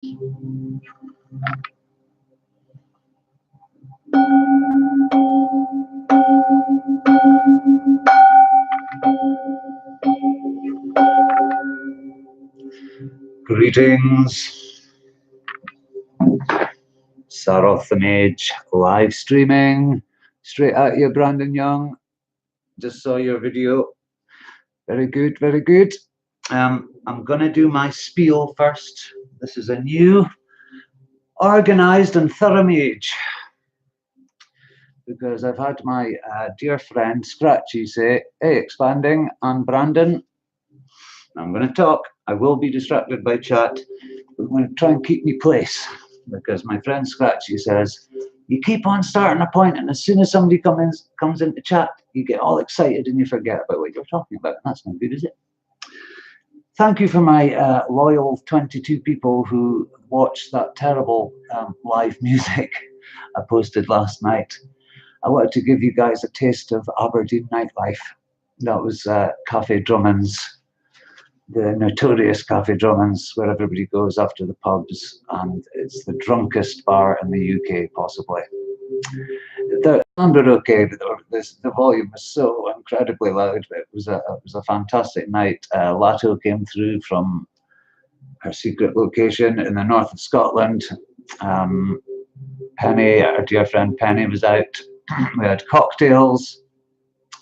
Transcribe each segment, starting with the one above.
Greetings. Saroth the Mage, live streaming. Straight at you, Brandon Young. Just saw your video. Very good, very good. I'm going to do my spiel first. This is a new, organised and thorough mage. Because I've had my dear friend Scratchy say, hey, Expanding and Brandon, I'm going to talk. I will be distracted by chat. But I'm going to try and keep me place. Because my friend Scratchy says, you keep on starting a point, and as soon as somebody comes into chat, you get all excited and you forget about what you're talking about. That's not good, is it? Thank you for my loyal 22 people who watched that terrible live music I posted last night. I wanted to give you guys a taste of Aberdeen nightlife. That was Cafe Drummond's, the notorious Cafe Drummond's, where everybody goes after the pubs, and it's the drunkest bar in the UK, possibly. The sounded okay, but the volume was so incredibly loud. It was a fantastic night. Lato came through from her secret location in the north of Scotland. Penny, our dear friend Penny, was out. We had cocktails,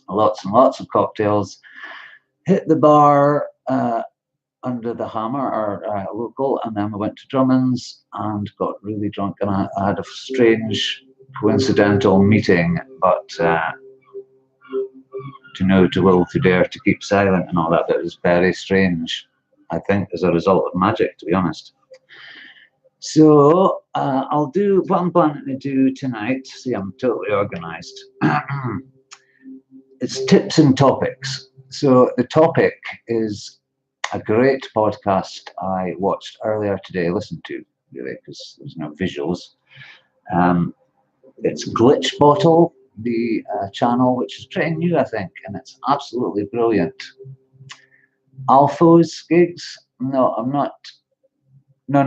lots and lots of cocktails. Hit the bar under the Hammer, our local, and then we went to Drummond's and got really drunk. And I had a strange, coincidental meeting, but to know, to will, to dare, to keep silent, and all that. That was very strange. I think as a result of magic, to be honest. So I'll do what I'm planning to do tonight. See, I'm totally organized. It's tips and topics. So the topic is a great podcast I watched earlier today, listened to, really, because there's no visuals. It's Glitch Bottle, the channel, which is pretty new, I think, and it's absolutely brilliant. Alphos gigs? No, I'm not. No,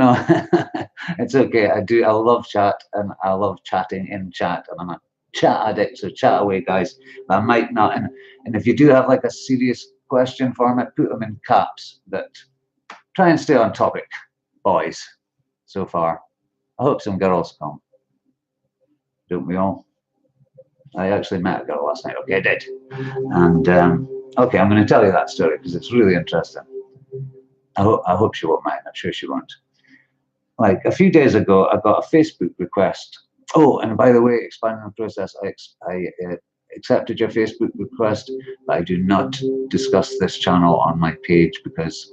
it's okay. I love chat, and I love chatting in chat, and I'm a chat addict, so chat away, guys. But I might not, and if you do have like a serious question for me, put them in caps, but try and stay on topic, boys, so far. I hope some girls come. Don't we all? I actually met a girl last night. Okay, I did. And okay, I'm going to tell you that story because it's really interesting. I hope she won't mind. I'm sure she won't. Like a few days ago, I got a Facebook request. Oh, and by the way, expanding the process, I accepted your Facebook request, but I do not discuss this channel on my page because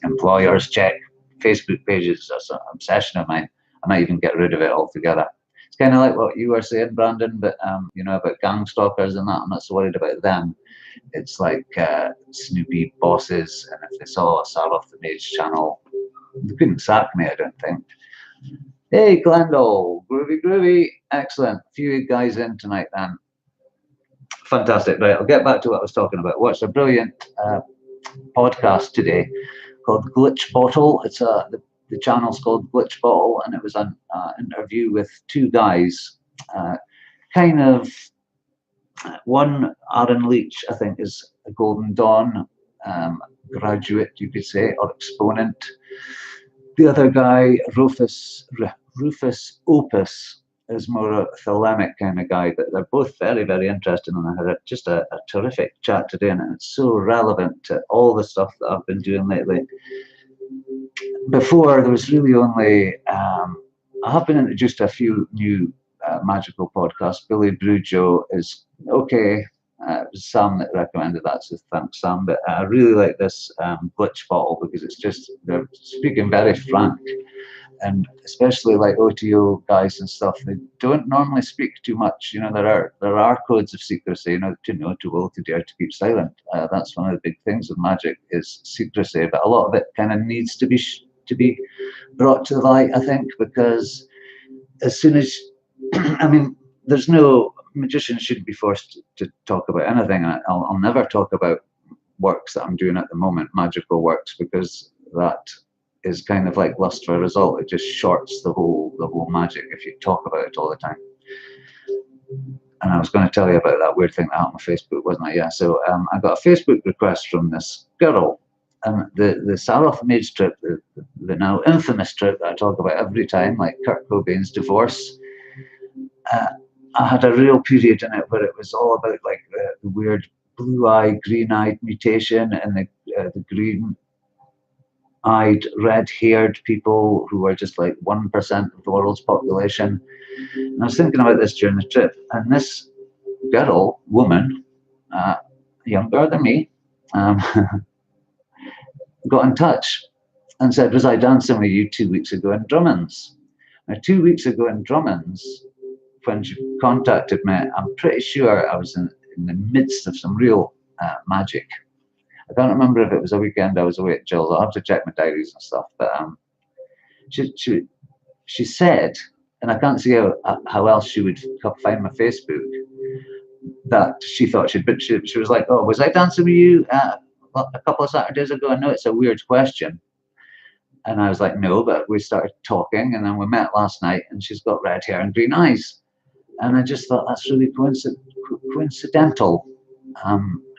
employers check Facebook pages. That's an obsession of mine. I might even get rid of it altogether. It's kind of like what you were saying, Brandon, but you know, about gang stalkers and that. I'm not so worried about them. It's like Snoopy bosses, and if they saw a Saroth the Mage channel, they couldn't sack me, I don't think. Hey, Glendale, groovy, excellent. A few guys in tonight then. Fantastic. Right, I'll get back to what I was talking about. Watched a brilliant podcast today called Glitch Bottle. It's the channel's called Glitch Bottle, and it was an interview with two guys, kind of. One, Aaron Leach, I think, is a Golden Dawn graduate, you could say, or exponent. The other guy, Rufus Opus, is more a Thelemic kind of guy, but they're both very, very interesting, and I had just a terrific chat today, and it's so relevant to all the stuff that I've been doing lately. Before, there was really only, I have been introduced to a few new magical podcasts. Billy Brujo is okay. It was Sam that recommended that, so thanks, Sam. But I really like this Glitch Bottle because it's just, they're speaking very frank, and especially like OTO guys and stuff, they don't normally speak too much. You know, there are codes of secrecy, you know, to know, to will, to dare, to keep silent. That's one of the big things with magic is secrecy, but a lot of it kind of needs to be brought to the light, I think, because as soon as I mean, there's no magician shouldn't be forced to talk about anything. I'll never talk about works that I'm doing at the moment, magical works, because that is kind of like lust for a result. It just shorts the whole magic if you talk about it all the time. And I was going to tell you about that weird thing that happened on Facebook, wasn't I? Yeah. So I got a Facebook request from this girl, and the Saroth Mage trip, the now infamous trip that I talk about every time, like Kurt Cobain's divorce. I had a real period in it where it was all about like the weird blue-eyed, green-eyed mutation and the green-eyed, red-haired people who were just like 1% of the world's population. And I was thinking about this during the trip, and this woman, younger than me, got in touch and said, was I dancing with you 2 weeks ago in Drummond's? Now, 2 weeks ago in Drummond's, when she contacted me, I'm pretty sure I was in the midst of some real magic. I can't remember if it was a weekend I was away at Jill's. I'll have to check my diaries and stuff. But she said, and I can't see how else she would find my Facebook, that she thought but she was like, oh, was I dancing with you a couple of Saturdays ago? I know it's a weird question. And I was like, no, but we started talking, and then we met last night, and she's got red hair and green eyes. And I just thought that's really coincidental,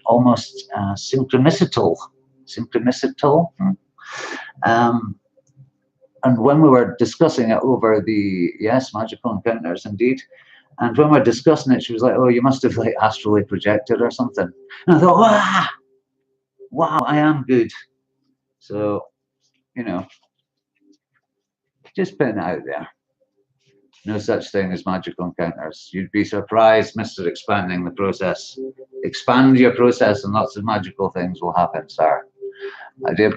almost synchronicital. And when we were discussing it over yes, magical encounters indeed. And when we were discussing it, she was like, oh, you must have like astrally projected or something. And I thought, wow, I am good. So, just putting it out there. No such thing as magical encounters. You'd be surprised, Mr. Expanding the process. Expand your process and lots of magical things will happen, sir.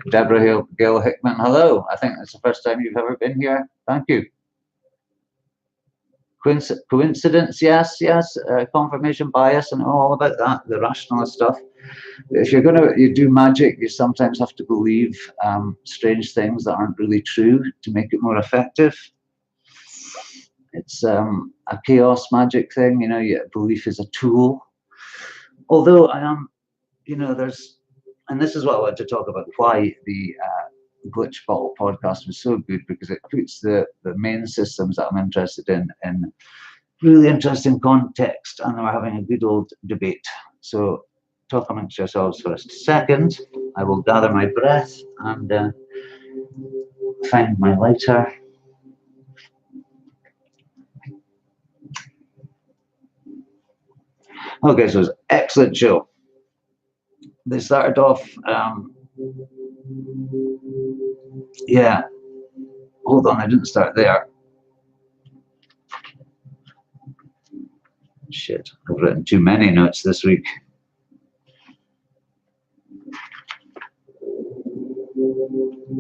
Deborah Gill Hickman, hello. I think it's the first time you've ever been here. Thank you. Coincidence, yes. Confirmation bias and all about that, the rationalist stuff. If you do magic, you sometimes have to believe strange things that aren't really true to make it more effective. It's a chaos magic thing, belief is a tool. Although I am, and this is what I wanted to talk about, why the Glitch Bottle podcast was so good, because it puts the main systems that I'm interested in really interesting context, and we're having a good old debate. So talk amongst yourselves for a second. I will gather my breath and find my lighter. Okay, so it's an excellent show. They started off, yeah, hold on, I didn't start there. Shit, I've written too many notes this week.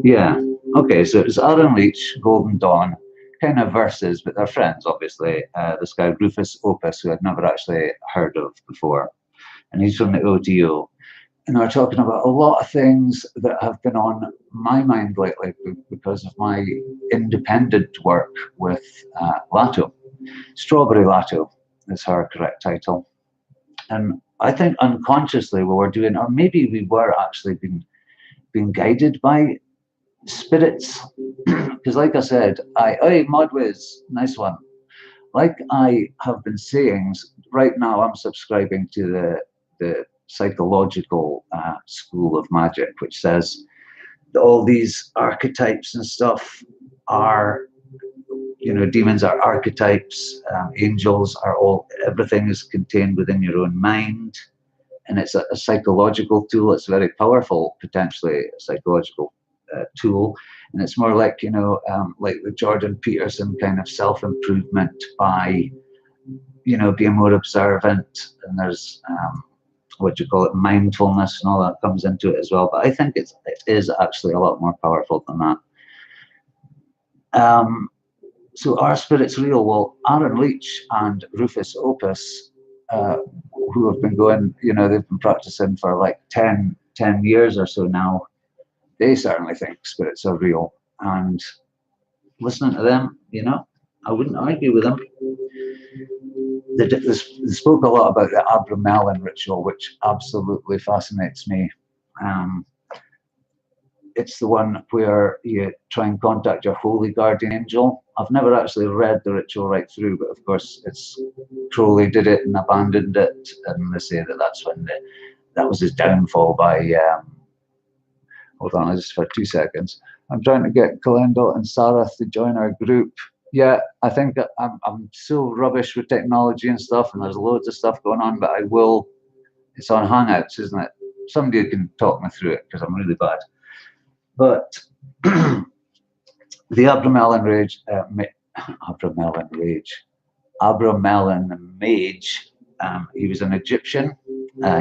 Yeah, okay, so it's Aaron Leach, Golden Dawn, kind of verses, but they're friends, obviously. This guy, Rufus Opus, who I'd never actually heard of before, and he's from the OTO. And we're talking about a lot of things that have been on my mind lately because of my independent work with Lato. Strawberry Lato is her correct title. And I think unconsciously we were doing, or maybe we were actually being guided by spirits. Because like I said, hey, Modwiz, nice one. Like I have been saying, right now I'm subscribing to the psychological school of magic, which says that all these archetypes and stuff are, demons are archetypes, angels are everything is contained within your own mind, and it's a psychological tool. It's very powerful, potentially a psychological tool, and it's more like, like the Jordan Peterson kind of self-improvement by, being more observant, and there's mindfulness and all that comes into it as well. But I think it is actually a lot more powerful than that. So are spirits real? Well, Aaron Leach and Rufus Opus, who have been going, they've been practicing for like 10 years or so now, they certainly think spirits are real. And listening to them, I wouldn't argue with them. They spoke a lot about the Abramelin ritual, which absolutely fascinates me. it's the one where you try and contact your holy guardian angel. I've never actually read the ritual right through, but of course it's Crowley did it and abandoned it, and they say that that's when that was his downfall by hold on just for 2 seconds. I'm trying to get Kalendal and Saroth to join our group. Yeah, I think I'm so rubbish with technology and stuff, and there's loads of stuff going on, but I will. It's on Hangouts, isn't it? Somebody can talk me through it because I'm really bad. But the Abramelin Mage, he was an Egyptian.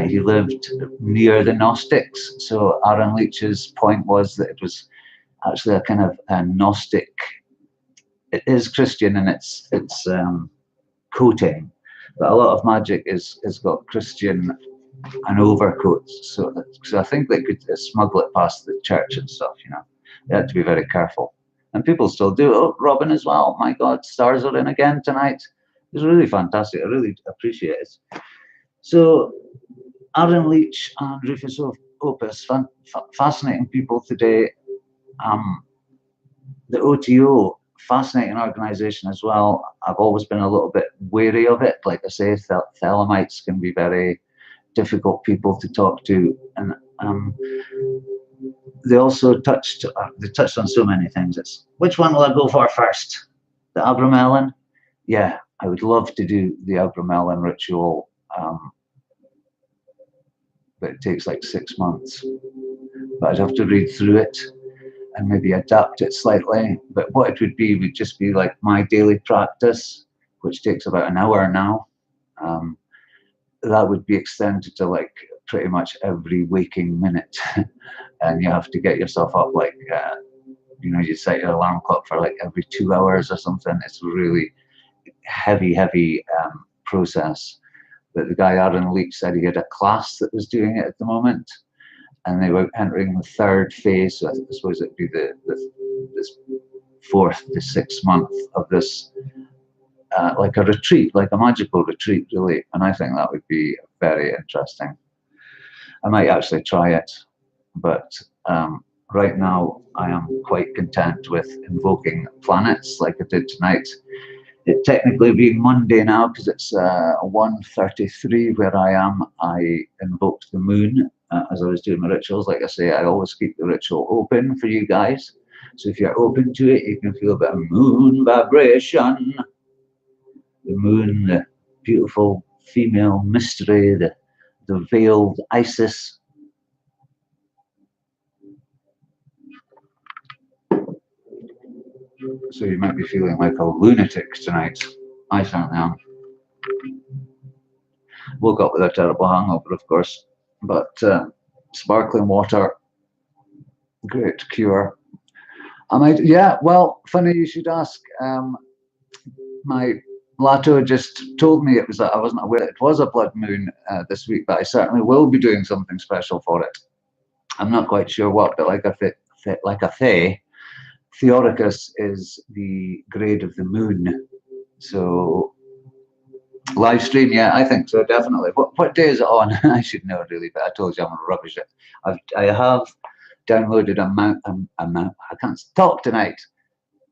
He lived near the Gnostics. So Aaron Leach's point was that it was actually a kind of a Gnostic. It is Christian in its coating, but a lot of magic is got Christian and overcoats. So I think they could smuggle it past the church and stuff. You know, they had to be very careful. And people still do. Oh, Robin as well. My God, stars are in again tonight. It's really fantastic. I really appreciate it. So Aaron Leach and Rufus Opus, fascinating people today. The OTO, fascinating organization as well. I've always been a little bit wary of it. Like I say, Thelemites can be very difficult people to talk to, and they also touched on so many things. It's which one will I go for first? The Abramelin? Yeah, I would love to do the Abramelin ritual, but it takes like 6 months. But I'd have to read through it and maybe adapt it slightly. But what it would just be like my daily practice, which takes about an hour now. That would be extended to like pretty much every waking minute. And you have to get yourself up like, you set your alarm clock for like every 2 hours or something. It's a really heavy process. But the guy Aaron Leach said he had a class that was doing it at the moment, and they were entering the third phase. So I suppose it'd be this 4th to 6th month of this, like a retreat, like a magical retreat, really. And I think that would be very interesting. I might actually try it, but right now I am quite content with invoking planets like I did tonight. It technically being Monday now because it's 1:33 where I am. I invoked the moon as I was doing my rituals. Like I say, I always keep the ritual open for you guys. So if you're open to it, you can feel a bit of moon vibration. The moon, the beautiful female mystery, the veiled Isis. So you might be feeling like a lunatic tonight. I certainly am. Woke up with a terrible hangover, of course, but sparkling water, great cure. Well, funny you should ask. My Lato just told me I wasn't aware it was a blood moon this week, but I certainly will be doing something special for it. I'm not quite sure what, but like a Fae, Theoricus is the grade of the moon. So live stream, yeah, I think so, definitely. What day is it on? I should know really, but I told you I'm gonna rubbish it. I have downloaded I can't talk tonight.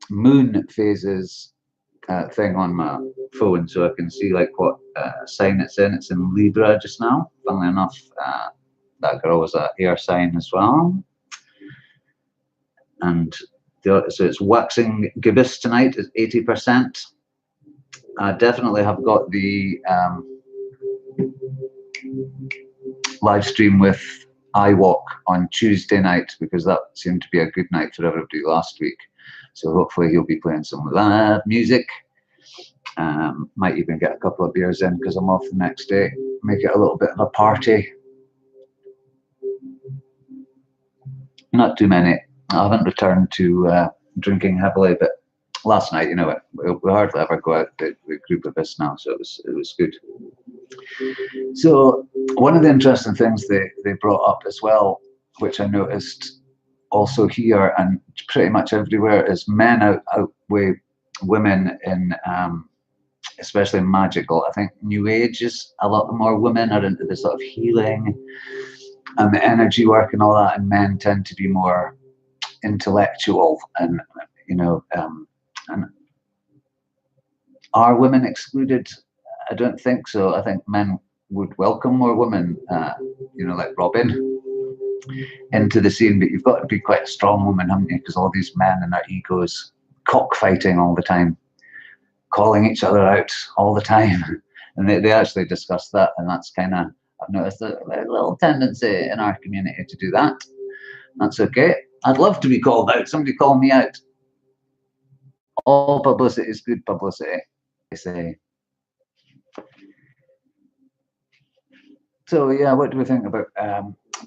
Moon phases thing on my phone, so I can see like what sign it's in. It's in Libra just now. Funnily enough, that girl was an air sign as well. And so it's waxing gibbous tonight is 80%. I definitely have got the live stream with I Walk on Tuesday night because that seemed to be a good night for everybody last week. So hopefully he'll be playing some live music. Might even get a couple of beers in because I'm off the next day. Make it a little bit of a party. Not too many. I haven't returned to drinking heavily, but last night, we hardly ever go out with a group of us now, so it was good. So one of the interesting things they brought up as well, which I noticed also here and pretty much everywhere, is men outweigh women in, especially magical. I think New Age is a lot more women are into the sort of healing and the energy work and all that, and men tend to be more intellectual, and you know, and are women excluded? I don't think so. I think men would welcome more women, you know, like Robin, into the scene, but you've got to be quite a strong woman, haven't you? Because all these men and their egos cockfighting all the time, calling each other out all the time. And they actually discuss that, and that's kind of, I've noticed a little tendency in our community to do that. That's okay. I'd love to be called out. Somebody call me out. All publicity is good publicity, they say. So yeah, what do we think about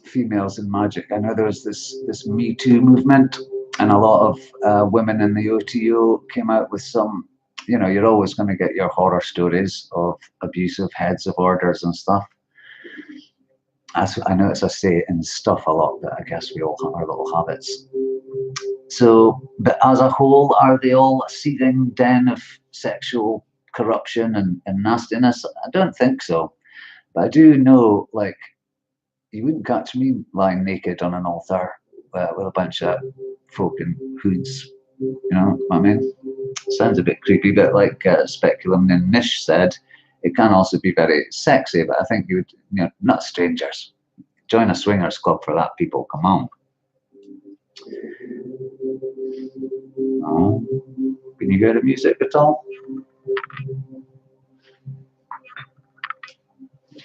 females in magic? I know there was this Me Too movement, and a lot of women in the OTO came out with some, you know, you're always going to get your horror stories of abusive heads of orders and stuff. As I notice I say in stuff a lot, that I guess we all have our little habits. So, but as a whole, are they all a seething den of sexual corruption and nastiness? I don't think so. But I do know, like, you wouldn't catch me lying naked on an altar with a bunch of folk in hoods. You know what I mean? Sounds a bit creepy, but like Speculum and Nish said, it can also be very sexy. But I think you would, you know, not strangers. Join a swingers club for that, people. Come on. Oh, can you hear the music at all?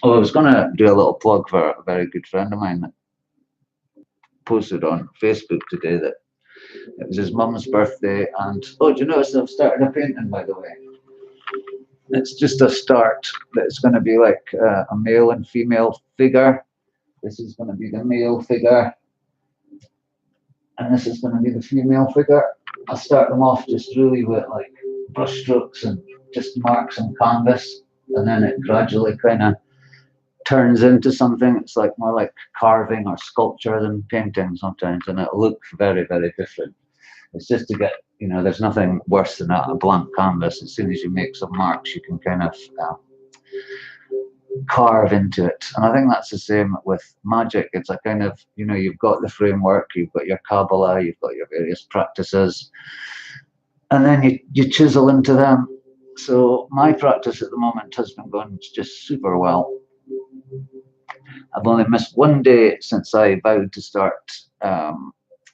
Oh, I was going to do a little plug for a very good friend of mine that posted on Facebook today that it was his mum's birthday, and oh, do you notice I've started a painting, by the way? It's just a start, but it's going to be like a male and female figure. This is going to be the male figure, and this is going to be the female figure. I'll start them off just really with like brush strokes and just marks on canvas, and then it gradually kind of turns into something. It's like more like carving or sculpture than painting sometimes, and it'll look very, very different. It's just to get, you know, there's nothing worse than a blank canvas. As soon as you make some marks, you can kind of carve into it. And I think that's the same with magic. It's a kind of, you know, you've got the framework, you've got your Kabbalah, you've got your various practices, and then you chisel into them. So my practice at the moment has been going just super well. I've only missed one day since I vowed to start.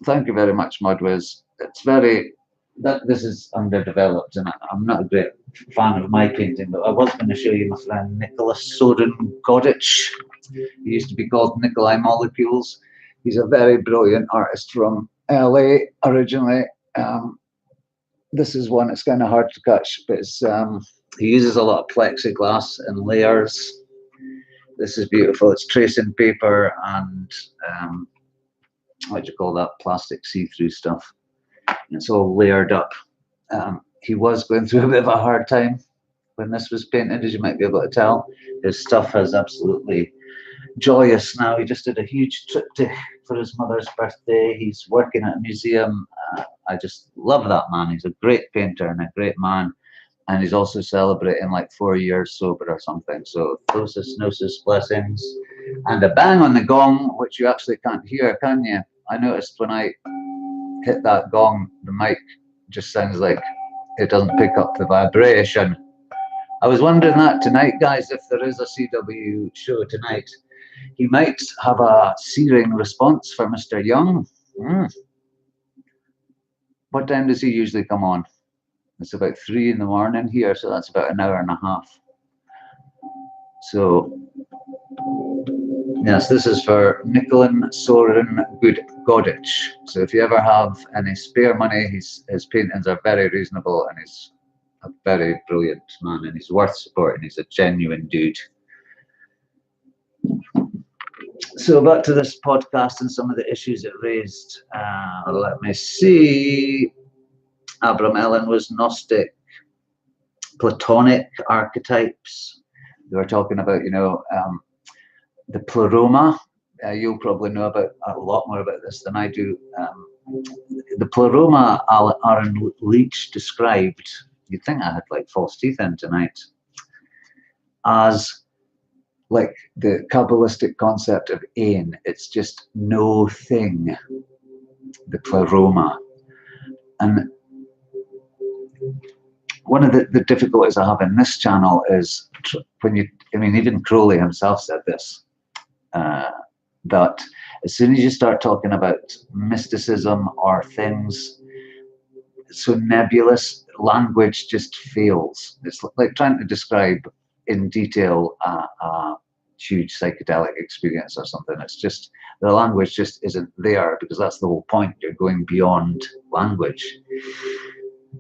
Thank you very much, Mudwiz. It's very, this is underdeveloped, and I'm not a great fan of my painting, but I was going to show you my friend Nicholas Soden Godich. He used to be called Nikolai Molecules. He's a very brilliant artist from LA originally. This is one, it's kind of hard to catch, but it's, he uses a lot of plexiglass and layers. This is beautiful. It's tracing paper and what do you call that, plastic see-through stuff. And it's all layered up. He was going through a bit of a hard time when this was painted, as you might be able to tell. His stuff is absolutely joyous now. He just did a huge triptych for his mother's birthday. He's working at a museum. I just love that man. He's a great painter and a great man. And he's also celebrating like 4 years sober or something. So Thosis, Gnosis, blessings. And a bang on the gong, which you actually can't hear, can you? I noticed when I hit that gong, the mic just sounds like it doesn't pick up the vibration. I was wondering that tonight, guys, if there is a CW show tonight, he might have a searing response for Mr. Young. What time does he usually come on? It's about 3 in the morning here, so that's about an hour and a half. So, yes, this is for Nikolin Soren Godich. So if you ever have any spare money, his paintings are very reasonable, and he's a very brilliant man, and he's worth supporting. He's a genuine dude. So back to this podcast and some of the issues it raised. Let me see. Abraham Ellen was Gnostic, Platonic archetypes. They were talking about, you know, the pleroma. You'll probably know about a lot more about this than I do. The pleroma Aaron Leach described, you'd think I had like false teeth in tonight, as like the Kabbalistic concept of Ein. It's just no thing. the pleroma. And one of the difficulties I have in this channel is when you, I mean, even Crowley himself said this, that as soon as you start talking about mysticism or things so nebulous, language just fails. It's like trying to describe in detail a huge psychedelic experience or something. It's just, the language just isn't there, because that's the whole point. You're going beyond language.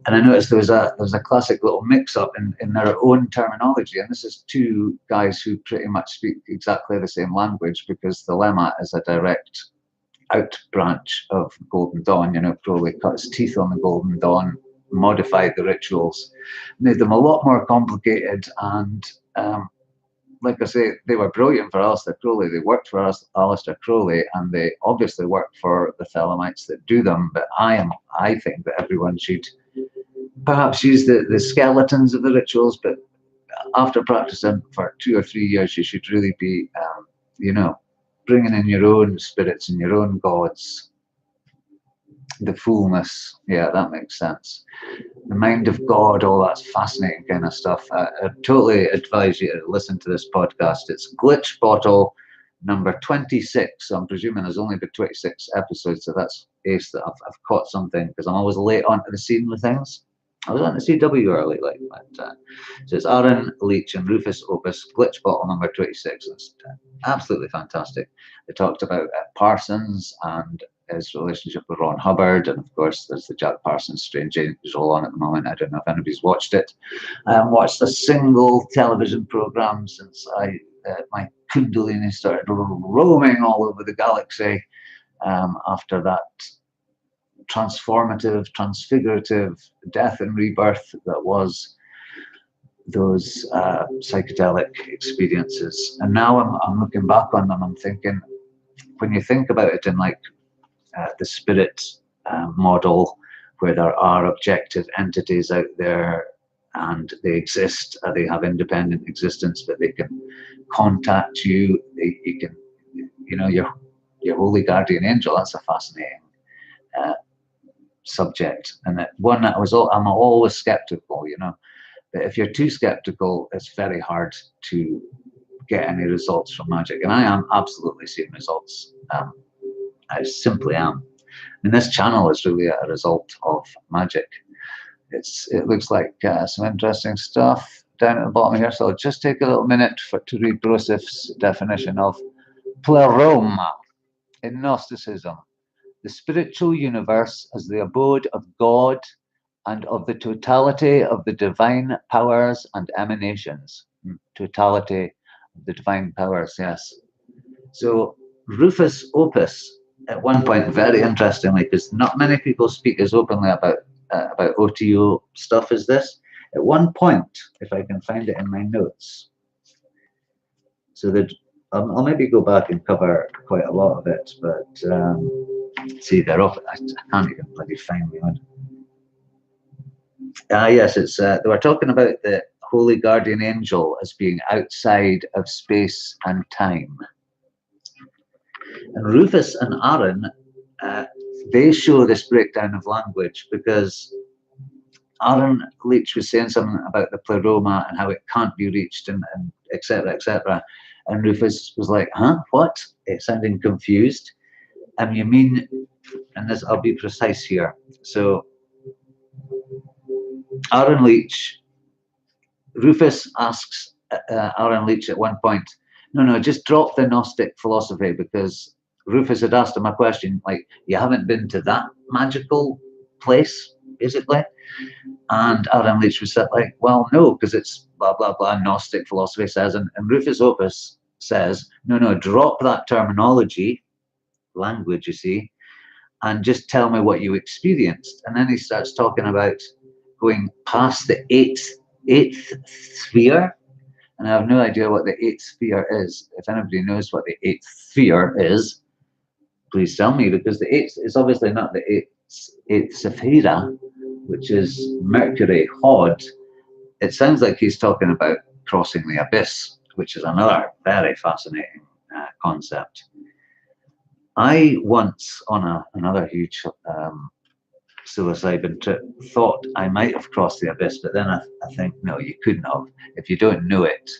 And I noticed there was a classic little mix-up in their own terminology, and this is two guys who pretty much speak exactly the same language, because Thelema is a direct out branch of Golden Dawn. You know, Crowley cut his teeth on the Golden Dawn, modified the rituals, made them a lot more complicated, and like I say, they were brilliant for Aleister Crowley. They worked for Aleister Crowley, and they obviously work for the Thelemites that do them. But I think that everyone should perhaps use the skeletons of the rituals, but after practicing for 2 or 3 years, you should really be, you know, bringing in your own spirits and your own gods. The fullness, yeah, that makes sense. The mind of God, all that's fascinating kind of stuff. I totally advise you to listen to this podcast. It's Glitch Bottle number 26. So I'm presuming there's only been 26 episodes, so that's ace that I've caught something, because I'm always late onto the scene with things. I was on the CW early, like, but so it's Aaron Leach and Rufus Opus, Glitch Bottle number 26. It's absolutely fantastic. They talked about Parsons and his relationship with Ron Hubbard, and of course there's the Jack Parsons Strange Angel on at the moment. I don't know if anybody's watched it. I haven't watched a single television program since my Kundalini started roaming all over the galaxy after that transformative, transfigurative death and rebirth that was those psychedelic experiences. And now I'm looking back on them, I'm thinking, when you think about it in like the spirit model, where there are objective entities out there and they exist, they have independent existence, but they can contact you, you can, you know, your holy guardian angel. That's a fascinating subject, and that one that I'm always skeptical, you know, that if you're too skeptical, it's very hard to get any results from magic. And I am absolutely seeing results. I simply am. And this channel is really a result of magic. It looks like some interesting stuff down at the bottom here. So I'll just take a little minute to read Brosif's definition of pleroma in Gnosticism: the spiritual universe as the abode of God and of the totality of the divine powers and emanations. Totality of the divine powers, yes. So Rufus Opus, at one point, very interestingly, because not many people speak as openly about OTO stuff as this. At one point, if I can find it in my notes, so that I'll maybe go back and cover quite a lot of it, but see, they're off. I can't even bloody find me one. Yes, it's they were talking about the holy guardian angel as being outside of space and time. And Rufus and Aaron, they show this breakdown of language, because Aaron Leach was saying something about the pleroma and how it can't be reached, and etc., etc. And Rufus was like, huh, what? It's sounding confused. You mean, and this, I'll be precise here. So Aaron Leach, Rufus asks Aaron Leach at one point, no, just drop the Gnostic philosophy, because Rufus had asked him a question like, you haven't been to that magical place, basically? And Aaron Leach was like, well, no, because it's blah, blah, blah, Gnostic philosophy says. And Rufus Opus says, no, drop that terminology, language, you see, and just tell me what you experienced. And then he starts talking about going past the eighth sphere. And I have no idea what the eighth sphere is. If anybody knows what the eighth sphere is, please tell me, because the eighth is obviously not the eighth Sephira, which is Mercury, Hod. It sounds like he's talking about crossing the abyss, which is another very fascinating concept. I once, on another huge psilocybin trip, thought I might have crossed the abyss, but then I think, no, you couldn't have. If you don't know it,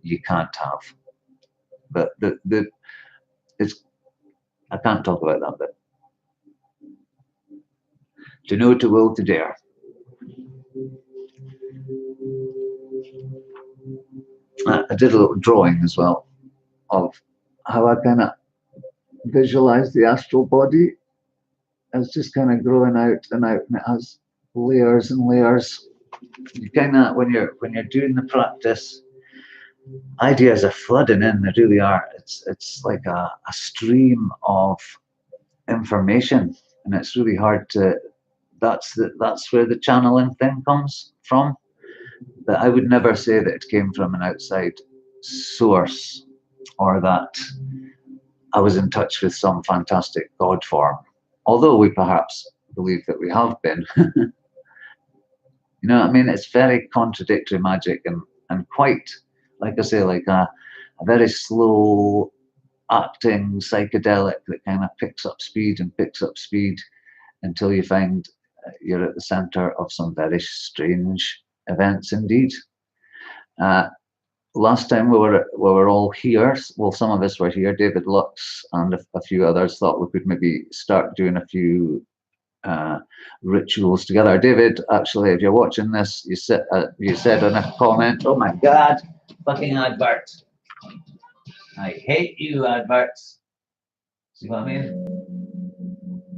you can't have. But it's, I can't talk about that bit. To know, to will, to dare. I did a little drawing as well of how I kind of visualize the astral body as just kind of growing out and out, and it has layers and layers. You kind of, when you're doing the practice, ideas are flooding in. They really are. It's like a stream of information, and it's really hard to. That's where the channeling thing comes from. But I would never say that it came from an outside source, or that I was in touch with some fantastic God form, although we perhaps believe that we have been. You know what I mean? It's very contradictory magic, and quite, like I say, like a very slow acting psychedelic that kind of picks up speed and picks up speed until you find you're at the center of some very strange events indeed. Last time we were all here. Well, some of us were here. David Lux and a few others thought we could maybe start doing a few rituals together. David, actually, if you're watching this, you said in a comment, "Oh my God, fucking adverts! I hate you, adverts." See what I mean?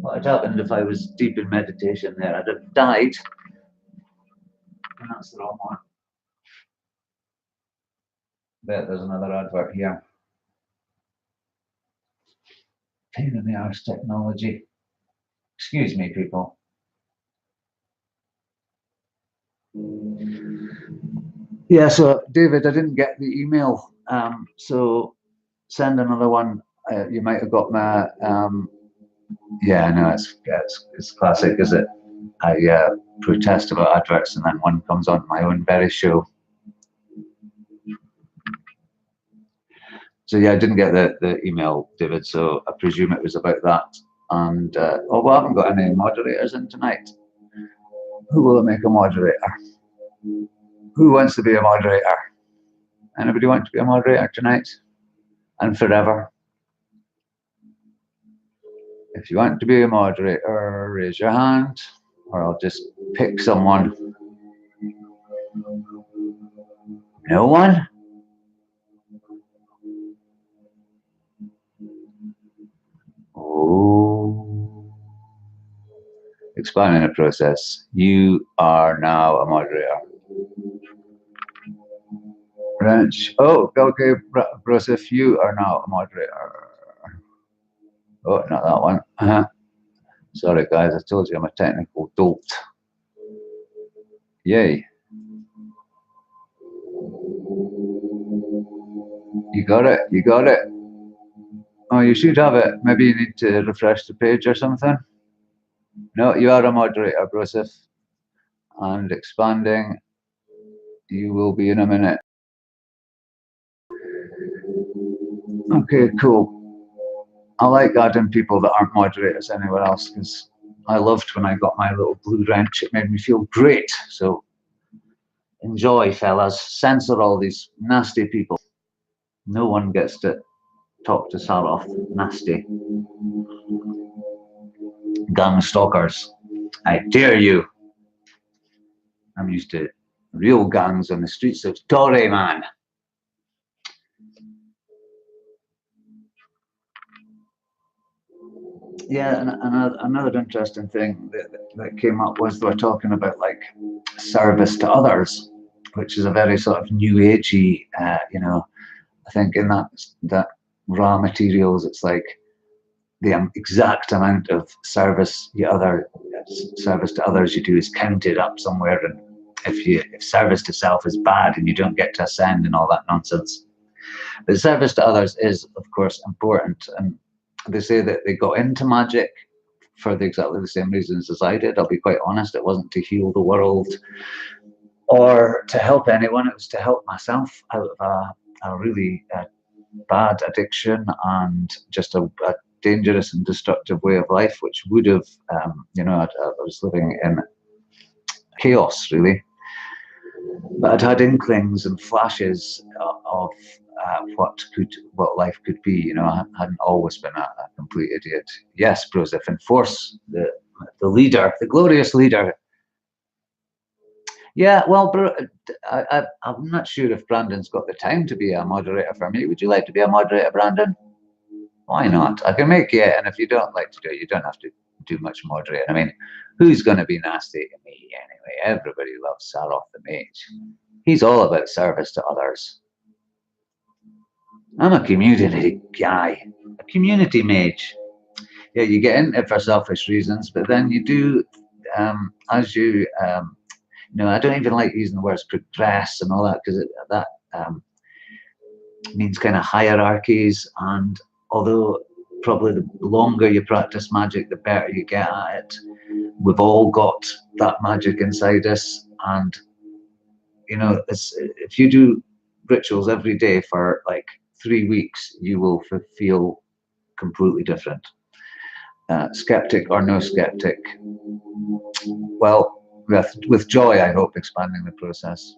What had happened if I was deep in meditation there? I'd have died. And that's the wrong one. There's another advert here. Pain in the arse technology. Excuse me, people. Yeah, so David, I didn't get the email. So send another one. You might have got my. Yeah, no, it's classic, is it? I protest about adverts, and then one comes on my own very show. So yeah, I didn't get the email, David. So I presume it was about that. And oh, we haven't got any moderators in tonight. Who will make a moderator? Who wants to be a moderator? Anybody want to be a moderator tonight and forever? If you want to be a moderator, raise your hand, or I'll just pick someone. No one? Oh. Explaining the process. You are now a moderator. Branch. Oh, okay, Broseph, you are now a moderator. Oh, not that one. Sorry, guys, I told you I'm a technical dolt. Yay. You got it, you got it. Oh, you should have it. Maybe you need to refresh the page or something. No, you are a moderator, Broseph. And expanding, you will be in a minute. Okay, cool. I like adding people that aren't moderators anywhere else, because I loved when I got my little blue wrench. It made me feel great. So enjoy, fellas. Censor all these nasty people. No one gets to talk to Saroth. Nasty. Gang stalkers. I dare you. I'm used to real gangs on the streets of Torre, man. Yeah, and another interesting thing that came up was they were talking about like service to others, which is a very sort of new agey, you know, I think in that raw materials, it's like the exact amount of service to others you do is counted up somewhere, and if service to self is bad and you don't get to ascend and all that nonsense. But service to others is, of course, important, and they say that they got into magic for exactly the same reasons as I did. I'll be quite honest, it wasn't to heal the world or to help anyone, it was to help myself out of a really bad addiction and just a dangerous and destructive way of life, which would have, you know, I was living in chaos, really. But I'd had inklings and flashes of what life could be. You know, I hadn't always been a complete idiot. Yes, Broseph, enforce the leader, the glorious leader. Yeah, well, I'm not sure if Brandon's got the time to be a moderator for me. Would you like to be a moderator, Brandon? Why not? I can make you, and if you don't like to do it, you don't have to do much moderating. I mean, who's going to be nasty to me anyway? Everybody loves Saroth the Mage. He's all about service to others. I'm a community guy, a community mage. Yeah, you get in it for selfish reasons, but then you do, as you, no, I don't even like using the words progress and all that, because that means kind of hierarchies. And although probably the longer you practice magic, the better you get at it. We've all got that magic inside us, and you know, if you do rituals every day for like 3 weeks, you will feel completely different. Skeptic or no skeptic, well, with joy, I hope, expanding the process.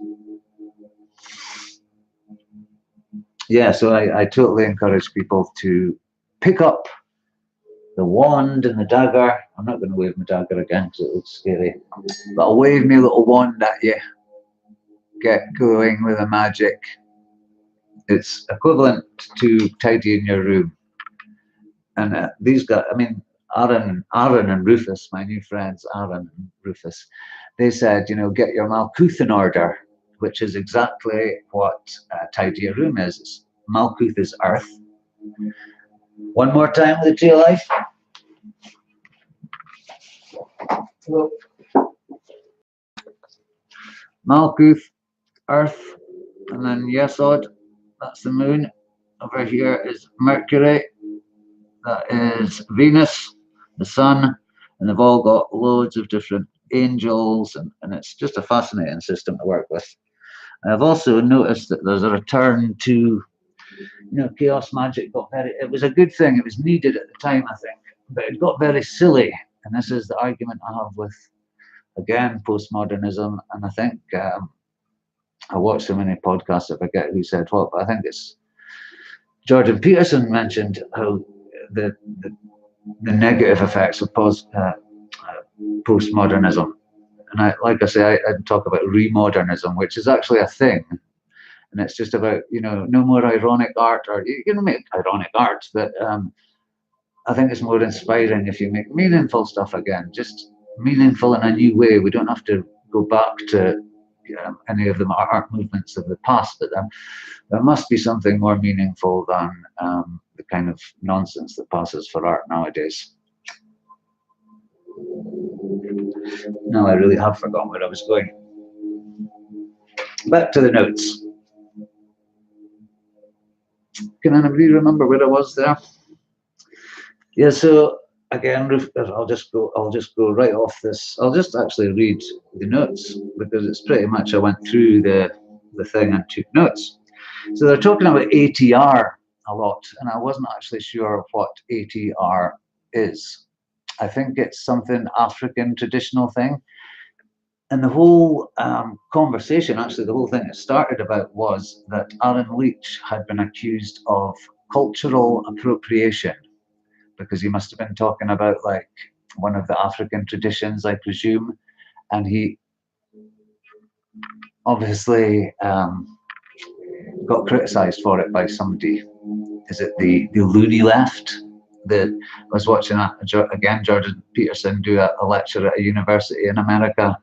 Yeah, so I totally encourage people to pick up the wand and the dagger. I'm not going to wave my dagger again because it looks scary, but I'll wave my little wand at you. Get going with the magic. It's equivalent to tidying your room. And these guys, I mean, Aaron and Rufus, my new friends, Aaron and Rufus, they said, you know, get your Malkuth in order, which is exactly what tidy your room is. Malkuth is earth. One more time with the tree of life. Malkuth, earth, and then Yesod, that's the moon. Over here is Mercury, that is Venus, the sun, and they've all got loads of different angels, and it's just a fascinating system to work with. I've also noticed that there's a return to, you know, chaos magic it was a good thing, it was needed at the time, I think, but it got very silly, and this is the argument I have with, again, postmodernism. And I think I watched so many podcasts, I forget who said what, but I think it's Jordan Peterson mentioned how the negative effects of postmodernism. And like I say, I talk about remodernism, which is actually a thing. And it's just about, you know, no more ironic art, or you can make ironic art, but I think it's more inspiring if you make meaningful stuff again, just meaningful in a new way. We don't have to go back to any of the art movements of the past, but there must be something more meaningful than the kind of nonsense that passes for art nowadays. Now I really have forgotten where I was going. Back to the notes. Can anybody remember where I was there? Yeah, so again, I'll just go right off this. I'll just actually read the notes, because it's pretty much I went through the thing and took notes. So they're talking about ATR a lot, and I wasn't actually sure what ATR is. I think it's something African traditional thing. And the whole conversation, actually, the whole thing it started about was that Alan Leach had been accused of cultural appropriation, because he must have been talking about like one of the African traditions, I presume, and he obviously got criticised for it by somebody. Is it the loony left? That I was watching again Jordan Peterson do a lecture at a university in America,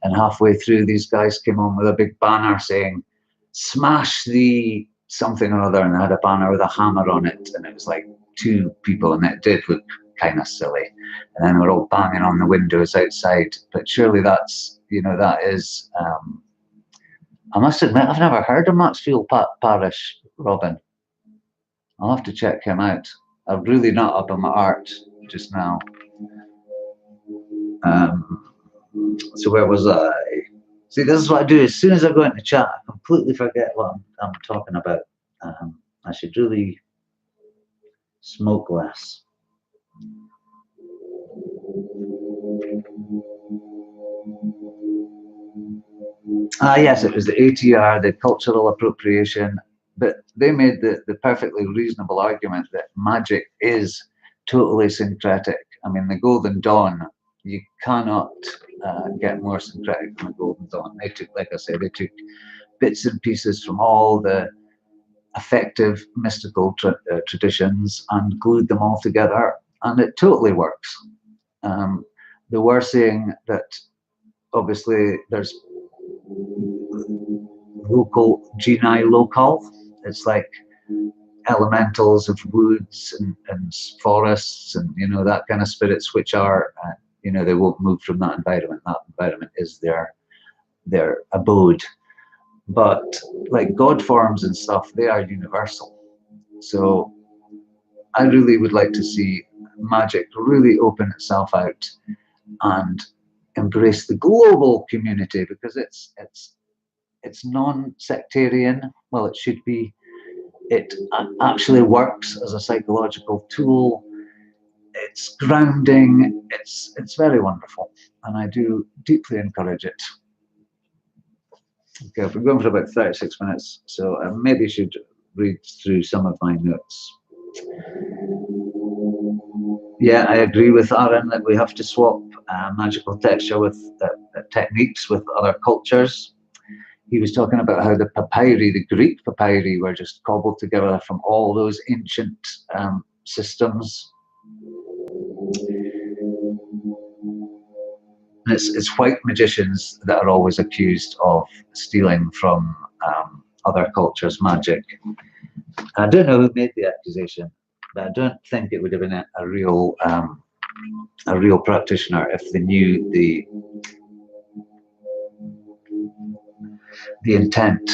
and halfway through these guys came on with a big banner saying smash the something or other, and they had a banner with a hammer on it, and it was like 2 people, and it did look kind of silly, and then we're all banging on the windows outside. But surely that's, you know, that is I must admit I've never heard of Maxfield Parish, Robin. I'll have to check him out. I'm really not up on my art just now. So where was I? See, this is what I do. As soon as I go into chat, I completely forget what I'm talking about. I should really smoke less. Yes, it was the ATR, the cultural appropriation, but they made the perfectly reasonable argument that magic is totally syncretic. I mean, the Golden Dawn, you cannot get more syncretic than the Golden Dawn. They took, like I said, they took bits and pieces from all the effective mystical traditions and glued them all together, and it totally works. They were saying that obviously there's local genii local. It's like elementals of woods and forests and that kind of spirits, which are they won't move from that environment. That environment is their abode. But like god forms and stuff, they are universal. So I really would like to see magic really open itself out and embrace the global community, because it's non-sectarian. Well, it should be. It actually works as a psychological tool. It's grounding. It's very wonderful, and I do deeply encourage it. Okay, we're going for about 36 minutes, so I maybe should read through some of my notes. Yeah, I agree with Aaron that we have to swap magical texture with techniques with other cultures. He was talking about how the papyri, the Greek papyri, were just cobbled together from all those ancient systems. It's white magicians that are always accused of stealing from other cultures' magic. I don't know who made the accusation, but I don't think it would have been a real practitioner if they knew the intent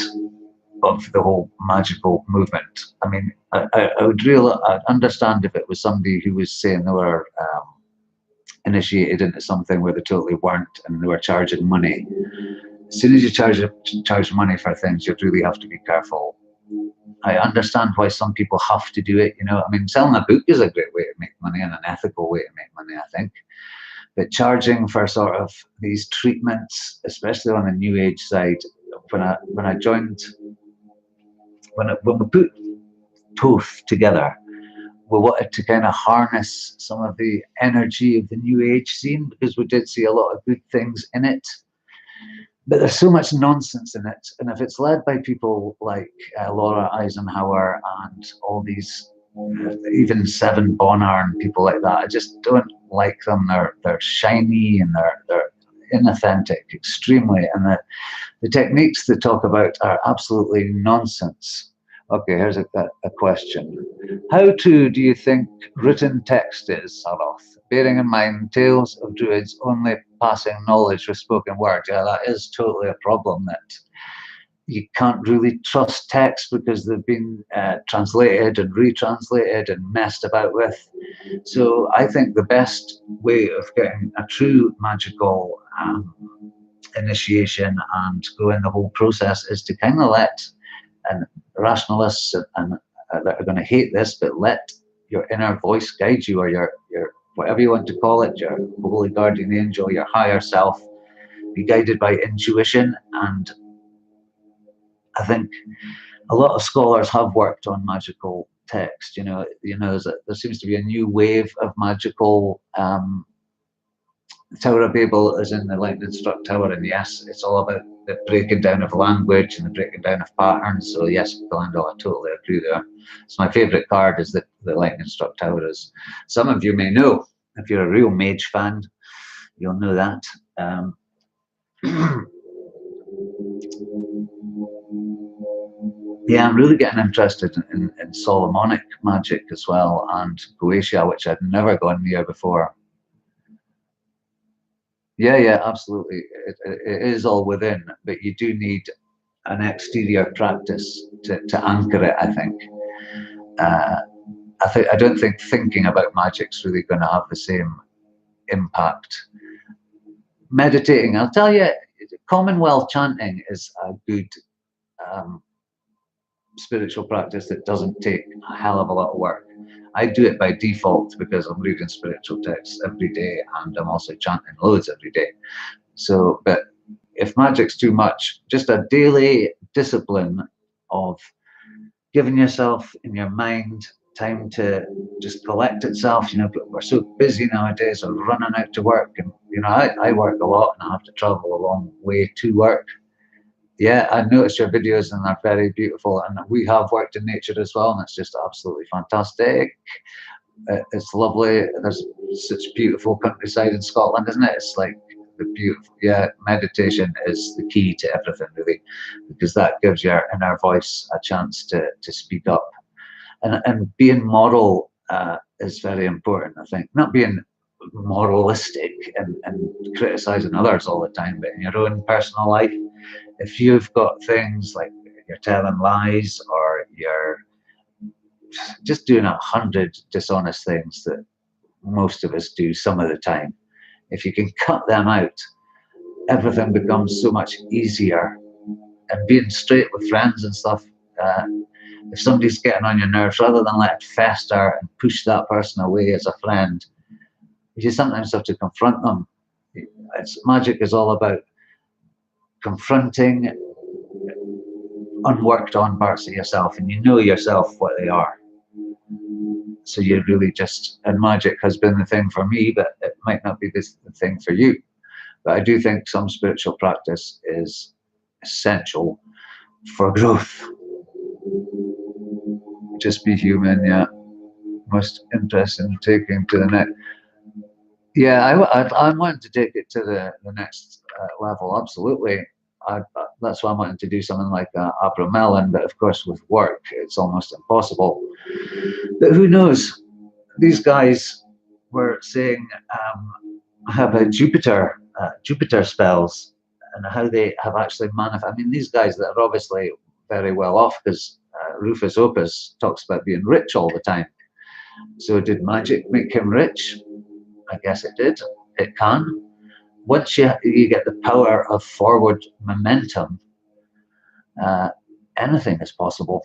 of the whole magical movement. I mean, I would I'd understand if it was somebody who was saying they were initiated into something where they totally weren't and they were charging money. As soon as you charge money for things, you really have to be careful. I understand why some people have to do it. I mean, selling a book is a great way to make money and an ethical way to make money, I think. But charging for sort of these treatments, especially on the New Age side, when I joined, when we put Toth together, we wanted to kind of harness some of the energy of the New Age scene, because we did see a lot of good things in it. But there's so much nonsense in it, and if it's led by people like Laura Eisenhower and all these, even Seven Bonner and people like that, I just don't like them. They're shiny and they're inauthentic, extremely, and the techniques they talk about are absolutely nonsense. Okay, here's a question. How true do you think written text is, Saroth? Bearing in mind tales of druids only passing knowledge with spoken word. Yeah, that is totally a problem, that you can't really trust text because they've been translated and retranslated and messed about with. So I think the best way of getting a true magical initiation and going the whole process is to kind of let, and rationalists and that are going to hate this, but let your inner voice guide you, or your whatever you want to call it, your holy guardian angel, your higher self, be guided by intuition. And I think a lot of scholars have worked on magical text. There seems to be a new wave of magical. Tower of Babel is in the lightning struck tower, and yes, it's all about the breaking down of language and the breaking down of patterns. So yes, Galandal, I totally agree there. It's my favourite card is the lightning struck tower. As some of you may know, if you're a real mage fan, you'll know that. Yeah, I'm really getting interested in Solomonic magic as well, and Goetia, which I'd never gone near before. Yeah, absolutely. It is all within, but you do need an exterior practice to anchor it, I think. I don't think thinking about magic's really going to have the same impact. Meditating, I'll tell you, Commonwealth chanting is a good spiritual practice that doesn't take a hell of a lot of work. I do it by default because I'm reading spiritual texts every day and I'm also chanting loads every day. So, but if magic's too much, just a daily discipline of giving yourself in your mind time to just collect itself. You know, but we're so busy nowadays, or running out to work, and you know, I work a lot and I have to travel a long way to work. Yeah, I noticed your videos and they're very beautiful, and we have worked in nature as well, and it's just absolutely fantastic. It's lovely. There's such beautiful countryside in Scotland, isn't it? It's like the beautiful, yeah, meditation is the key to everything, really, because that gives your inner voice a chance to speak up. And being moral is very important, I think. Not being moralistic and criticizing others all the time, but in your own personal life, if you've got things like you're telling lies, or you're just doing 100 dishonest things that most of us do some of the time, if you can cut them out, everything becomes so much easier. And being straight with friends and stuff, if somebody's getting on your nerves, rather than let it fester and push that person away as a friend, you sometimes have to confront them. Magic is all about confronting unworked on parts of yourself, and you know yourself what they are. So you really just, and magic has been the thing for me, but it might not be the thing for you. But I do think some spiritual practice is essential for growth. Just be human, yeah. Most interesting, taking to the next. Yeah, I wanted to take it to the next level, absolutely. That's why I'm wanting to do something like Abra Melon, but of course with work, it's almost impossible. But who knows? These guys were saying how about Jupiter spells, and how they have actually manifested. I mean, these guys that are obviously very well off, because Rufus Opus talks about being rich all the time. So did magic make him rich? I guess it did. It can. Once you get the power of forward momentum, anything is possible.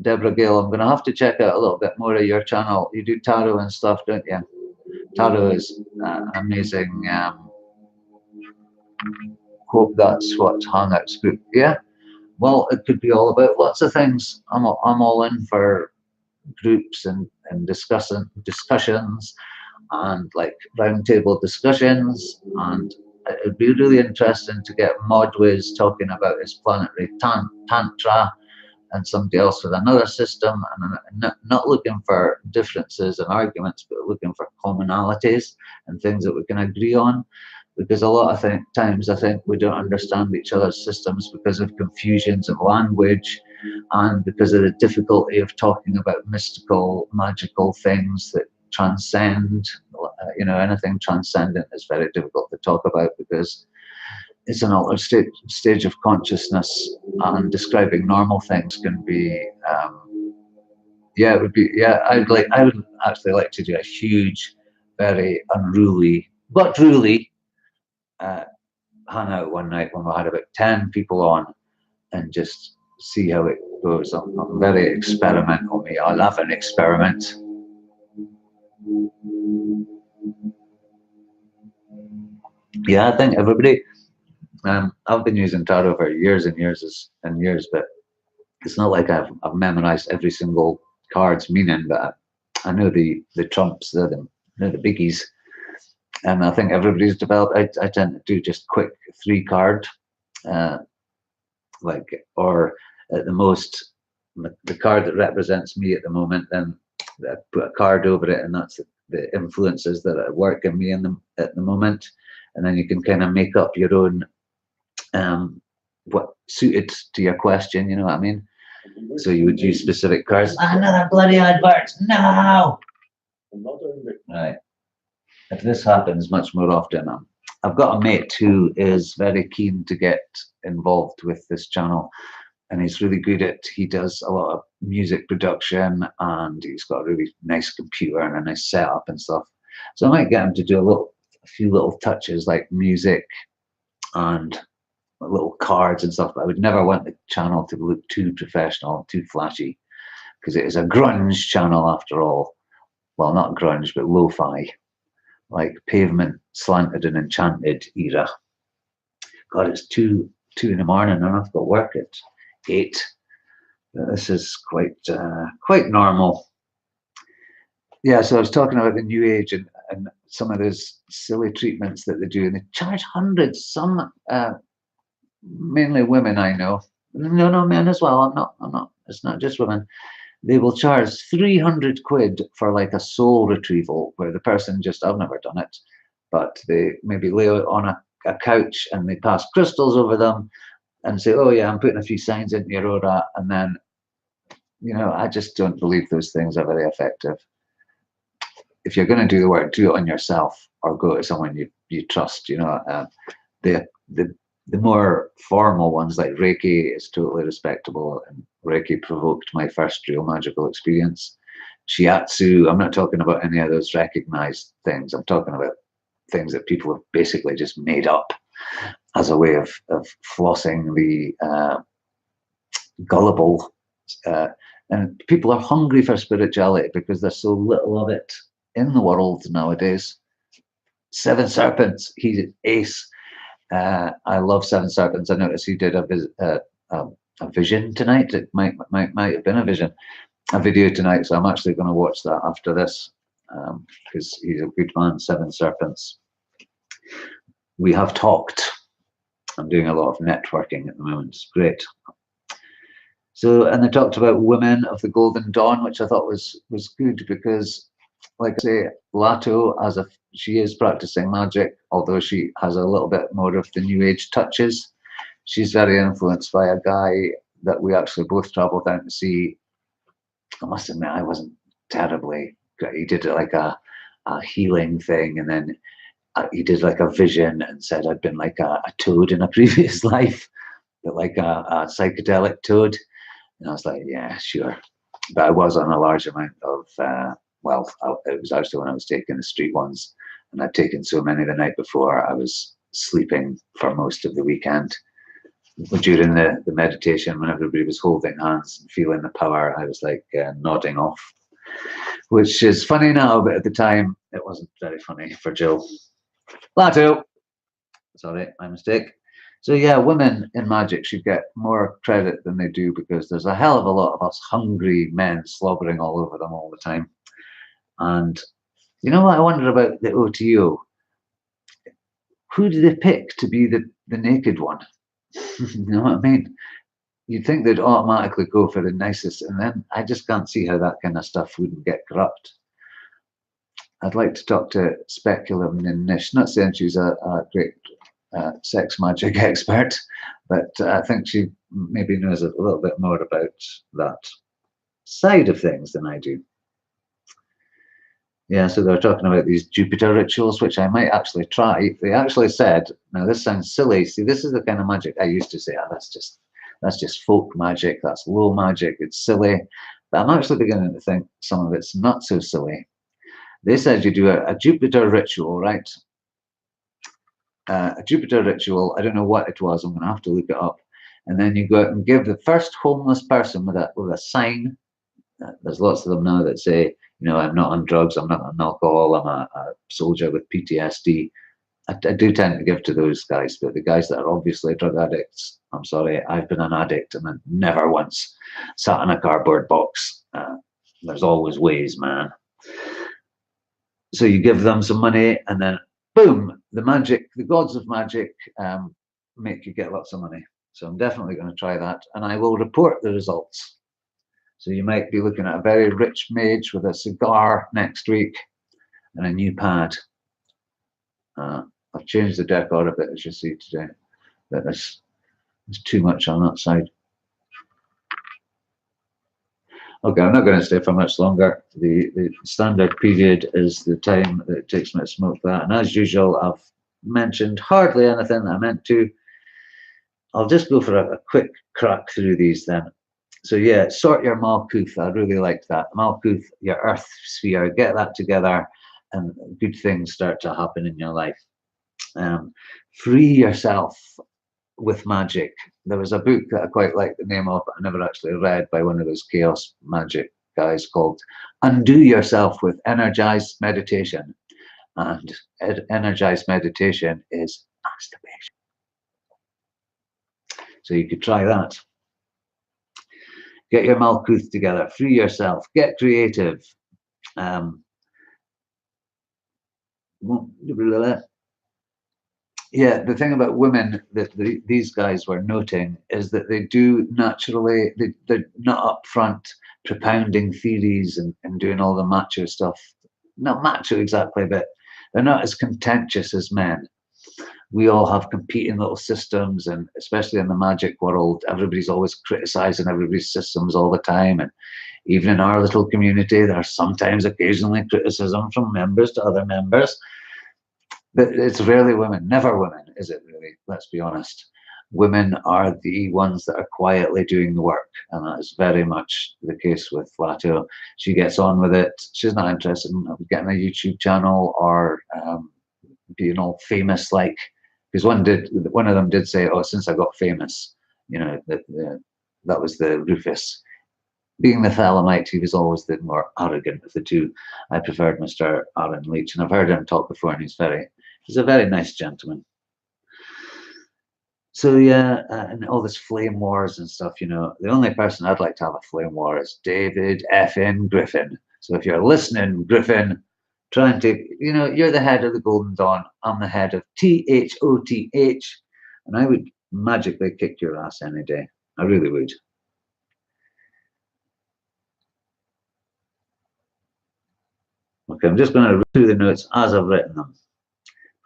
Deborah Gale, I'm going to have to check out a little bit more of your channel. You do tarot and stuff, don't you? Tarot is an amazing. Hope that's what Hangout's book. Yeah. Well, it could be all about lots of things. I'm all in for groups and discussions, and like roundtable discussions, and it'd be really interesting to get Modwiz talking about his planetary tantra, and somebody else with another system, and not looking for differences and arguments, but looking for commonalities and things that we can agree on. Because a lot of times I think we don't understand each other's systems because of confusions of language, and because of the difficulty of talking about mystical, magical things that transcend. You know, anything transcendent is very difficult to talk about, because it's an altered stage of consciousness, and describing normal things can be, yeah, it would be, yeah, I would actually like to do a huge, very unruly, but really, hangout one night when we had about 10 people on, and just see how it goes. I'm very experimental, me. I love an experiment. Yeah, I think everybody. I've been using tarot for years and years and years, but it's not like I've memorized every single card's meaning. But I know the trumps, I know the biggies, and I think everybody's developed. I tend to do just quick 3-card, like, or at the most the card that represents me at the moment. Then I put a card over it, and that's the influences that are working me at the moment. And then you can kind of make up your own what suited to your question, you know what I mean? So you would use specific cards. Another bloody advert! No! Right. If this happens much more often, I've got a mate who is very keen to get involved with this channel, and he's really good at, he does a lot of music production, and he's got a really nice computer and a nice setup and stuff. So I might get him to do a few little touches like music and little cards and stuff. But I would never want the channel to look too professional, too flashy, because it is a grunge channel after all. Well, not grunge, but lo-fi, like Pavement, Slanted and Enchanted era. God, it's two in the morning, and I've got work at 8. This is quite normal. Yeah, so I was talking about the new age and some of those silly treatments that they do, and they charge hundreds. Some, mainly women I know. No, men as well. I'm not. It's not just women. They will charge 300 quid for like a soul retrieval, where the person just, I've never done it, but they maybe lay on a couch and they pass crystals over them and say, oh yeah, I'm putting a few signs into your aura, and then, you know, I just don't believe those things are very effective. If you're going to do the work, do it on yourself, or go to someone you trust. You know, the more formal ones like Reiki is totally respectable, and Reiki provoked my first real magical experience. Shiatsu, I'm not talking about any of those recognized things. I'm talking about things that people have basically just made up as a way of flossing the gullible. And people are hungry for spirituality because there's so little of it in the world nowadays. Seven Serpents, he's an ace. I love Seven Serpents. I noticed he did a vision tonight. It might have been a vision, a video tonight. So I'm actually going to watch that after this, because he's a good man. Seven Serpents. We have talked. I'm doing a lot of networking at the moment. It's great. So, and they talked about women of the Golden Dawn, which I thought was good, because, like I say, Lato, she is practicing magic, although she has a little bit more of the new age touches. She's very influenced by a guy that we actually both traveled down to see. I must admit, I wasn't terribly good. He did like a healing thing, and then he did like a vision and said I'd been like a toad in a previous life, but like a psychedelic toad. And I was like, yeah, sure. But I was on a large amount of, it was actually when I was taking the street ones, and I'd taken so many the night before, I was sleeping for most of the weekend. But during the meditation, when everybody was holding hands and feeling the power, I was like nodding off, which is funny now, but at the time, it wasn't very funny for Jill. Lato! Sorry, my mistake. So yeah, women in magic should get more credit than they do, because there's a hell of a lot of us hungry men slobbering all over them all the time. And you know what I wonder about the OTO? Who do they pick to be the naked one? You know what I mean? You'd think they'd automatically go for the nicest, and then I just can't see how that kind of stuff wouldn't get corrupt. I'd like to talk to Speculum Nish, not saying she's a great sex magic expert, but I think she maybe knows a little bit more about that side of things than I do. Yeah, so they're talking about these Jupiter rituals, which I might actually try. They actually said, now this sounds silly. See, this is the kind of magic I used to say, that's just folk magic, that's low magic, it's silly. But I'm actually beginning to think some of it's not so silly. They said you do a Jupiter ritual, right? A Jupiter ritual, I don't know what it was, I'm going to have to look it up. And then you go out and give the first homeless person with a sign. There's lots of them now that say, you know, I'm not on drugs, I'm not on alcohol, I'm a soldier with PTSD. I do tend to give to those guys, but the guys that are obviously drug addicts, I'm sorry, I've been an addict and I've never once sat in a cardboard box. There's always ways, man. So you give them some money, and then boom, the gods of magic make you get lots of money. So I'm definitely going to try that, and I will report the results. So you might be looking at a very rich mage with a cigar next week and a new pad. I've changed the decor a bit, as you see today, but there's too much on that side. Okay, I'm not going to stay for much longer. The standard period is the time that it takes me to smoke that. And as usual, I've mentioned hardly anything that I meant to. I'll just go for a quick crack through these then. So yeah, sort your Malkuth. I really liked that. Malkuth, your earth sphere, get that together and good things start to happen in your life. Free yourself with magic. There was a book that I quite liked the name of, but I never actually read, by one of those chaos magic guys, called Undo Yourself with Energized Meditation. And energized meditation is masturbation. So you could try that. Get your Malkuth together, free yourself, get creative. Yeah, the thing about women that these guys were noting is that they do naturally, they're not upfront propounding theories and doing all the macho stuff. Not macho exactly, but they're not as contentious as men. We all have competing little systems, and especially in the magic world, everybody's always criticizing everybody's systems all the time. And even in our little community, there's sometimes occasionally criticism from members to other members. But it's rarely women, never women, is it really? Let's be honest. Women are the ones that are quietly doing the work, and that is very much the case with Lato. She gets on with it. She's not interested in getting a YouTube channel or being all famous, like, because one of them did say, "Oh, since I got famous, you know, that was the Rufus." Being the Thelemite, he was always the more arrogant of the two. I preferred Mr. Aaron Leach, and I've heard him talk before, and he's a very nice gentleman. So yeah, and all this flame wars and stuff, you know, the only person I'd like to have a flame war is David F.N. Griffin. So if you're listening, Griffin, try and take, you know, you're the head of the Golden Dawn. I'm the head of THOTH, and I would magically kick your ass any day. I really would. Okay, I'm just going to read through the notes as I've written them.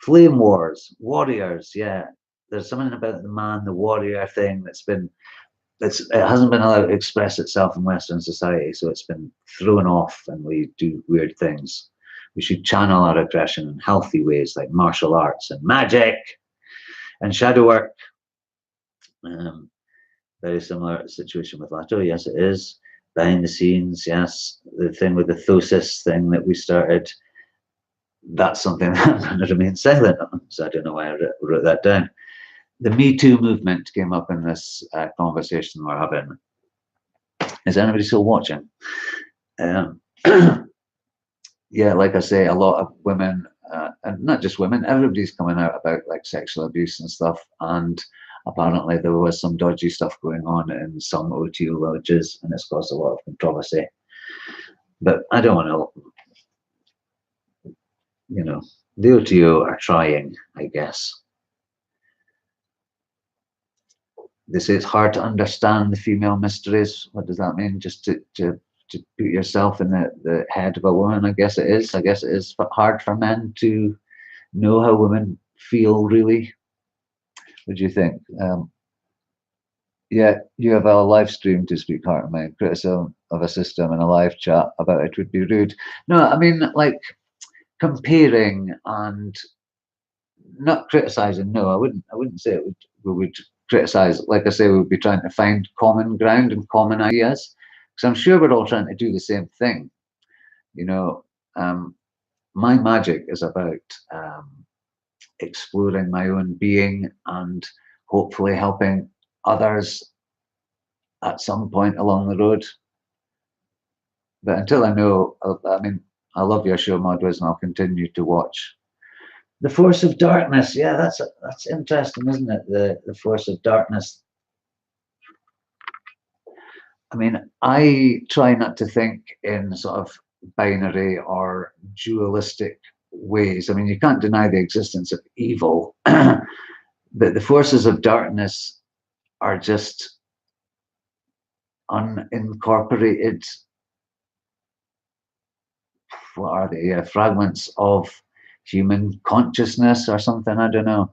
Flame wars, warriors, yeah. There's something about the man, the warrior thing it hasn't been allowed to express itself in Western society, so it's been thrown off, and we do weird things. We should channel our aggression in healthy ways, like martial arts and magic and shadow work. Very similar situation with Lato. Yes, it is. Behind the scenes, yes. The thing with the Thosis thing that we started, that's something that I'm going to remain silent on. So I don't know why I wrote that down. The Me Too movement came up in this conversation we're having. Is anybody still watching? Yeah, like I say, a lot of women, and not just women, everybody's coming out about like sexual abuse and stuff. And apparently there was some dodgy stuff going on in some OTO villages, and it's caused a lot of controversy. But I don't want to, you know, the OTO are trying, I guess. They say it's hard to understand the female mysteries. What does that mean? Just to put yourself in the head of a woman. I guess it is. I guess it is hard for men to know how women feel, really. What do you think? Yeah, you have a live stream to speak heart and mind. Criticism of a system and a live chat about it would be rude. No, I mean, like, comparing and not criticizing. No, I wouldn't say we would criticize. Like I say, we would be trying to find common ground and common ideas, because I'm sure we're all trying to do the same thing. You know, my magic is about exploring my own being and hopefully helping others at some point along the road. But until I know, I mean, I love your show, Modwiz, and I'll continue to watch. The Force of Darkness, yeah, that's interesting, isn't it? The Force of Darkness. I mean, I try not to think in sort of binary or dualistic ways. I mean, you can't deny the existence of evil, but the forces of darkness are just unincorporated. What are they? Fragments of human consciousness or something. I don't know.